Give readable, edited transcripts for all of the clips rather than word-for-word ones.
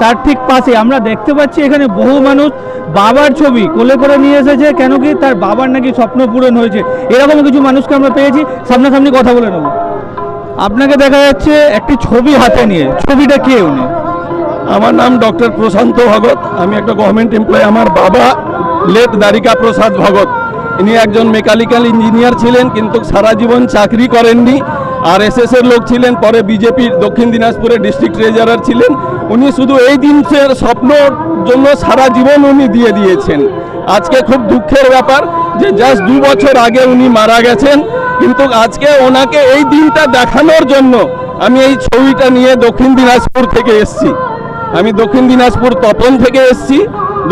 তার ঠিক পাশে আমরা দেখতে পাচ্ছি এখানে বহু মানুষ বাবার ছবি কোলে করে নিয়ে এসেছে, কেন কি তার বাবার নাকি স্বপ্ন পূরণ হয়েছে। এরকম কিছু মানুষকে আমরা পেয়েছি, সামনাসামনি কথা বলে নেব। আপনাকে দেখা যাচ্ছে একটি ছবি হাতে নিয়ে, ছবিটা কে উনি? আমার নাম ডক্টর প্রশান্ত ভগত, আমি একটা গভর্নমেন্ট এমপ্লয়। আমার বাবা লেট দ্বারিকা প্রসাদ ভগত, ইনি একজন মেকানিক্যাল ইঞ্জিনিয়ার ছিলেন, কিন্তু সারা জীবন চাকরি করেননি। RSS এর লোক ছিলেন, পরে বিজেপির দক্ষিণ দিনাজপুরের ডিস্ট্রিক্ট ট্রেজারার ছিলেন। উনি শুধু এই দিনের স্বপ্নর জন্য সারা জীবন উনি দিয়ে দিয়েছেন। আজকে খুব দুঃখের ব্যাপার যে জাস্ট 2 বছর আগে উনি মারা গেছেন, কিন্তু আজকে ওনাকে এই দিনটা দেখানোর জন্য আমি এই ছবিটা নিয়ে দক্ষিণ দিনাজপুর থেকে এসেছি। আমি দক্ষিণ দিনাজপুর তপন থেকে এসেছি।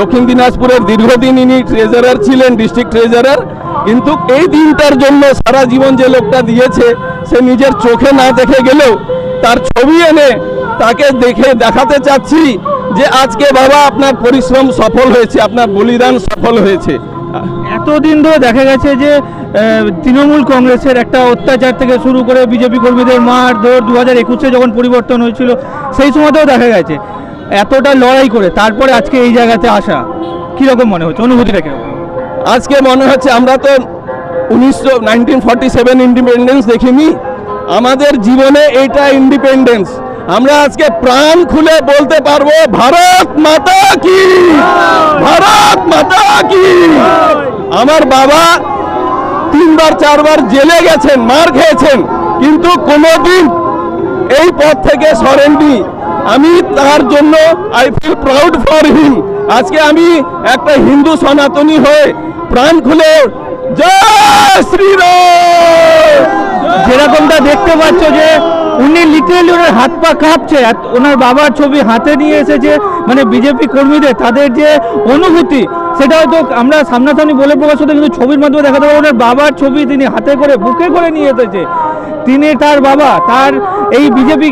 দক্ষিণ দিনাজপুরের দীর্ঘদিন ইনি ট্রেজারার ছিলেন, ডিস্ট্রিক্ট ট্রেজারার। কিন্তু এই দিনটার জন্য সারা জীবন যে লোকটা দিয়েছে, সে নিজের চোখে না দেখে গেলেও তার ছবি এনে তাকে দেখে দেখাতে চাচ্ছি যে আজকে বাবা আপনার পরিশ্রম সফল হয়েছে, আপনার বলিদান সফল হয়েছে। এতদিন ধরে দেখা গেছে যে তৃণমূল কংগ্রেসের একটা অত্যাচার থেকে শুরু করে বিজেপি কর্মীদের মারধর, 2021-এ যখন পরিবর্তন হয়েছিল সেই সময়তেও দেখা গেছে এতটা লড়াই করে তারপরে আজকে এই জায়গাতে আসা, কীরকম মনে হচ্ছে, অনুভূতিটা কিরকম? আজকে মনে হচ্ছে আমরা তো 1947 ইন্ডিপেন্ডেন্স দেখিনি, আমাদের জীবনে এইটা ইন্ডিপেন্ডেন্স। আমরা আজকে প্রাণ খুলে বলতে পারবো ভারত মাতা কি, ভারত মাতা কি। আমার বাবা 3বার 4বার জেলে গেছেন, মার খেয়েছেন, কিন্তু কোনোদিন এই পথ থেকে সরেননি। আমি তার জন্য I feel proud for him. আজকে আমি একটা হিন্দু সনাতনী হয়ে প্রাণ খুলে জয় শ্রীরাম। যেরকমটা দেখতে পাচ্ছ যে উনি লিটারেলি ওনার হাত পা কাঁপছে, ওনার বাবার ছবি হাতে নিয়ে এসেছে। মানে বিজেপি কর্মীদের তাদের যে অনুভূতি সেটা হয়তো আমরা সামনাসামনি বলে প্রকাশ করতে, কিন্তু ছবির মাধ্যমে দেখাতে পারবো। ওনার বাবার ছবি তিনি হাতে করে বুকে করে নিয়ে এসেছে। তিনি তার বাবা তার এই বিজেপি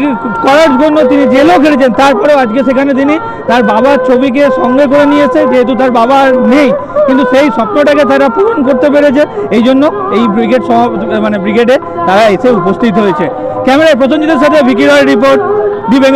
করার জন্য তিনি জেলও খেটেছেন, তারপরেও আজকে সেখানে তিনি তার বাবার ছবিকে সঙ্গে করে নিয়েছে। যেহেতু তার বাবা নেই, কিন্তু সেই স্বপ্নটাকে তারা পূরণ করতে পেরেছে, এই জন্য এই ব্রিগেডে তারা এসে উপস্থিত হয়েছে। ক্যামেরায় প্রসেনজিতের সাথে ভিকি রয় রিপোর্ট, দি বেঙ্গল।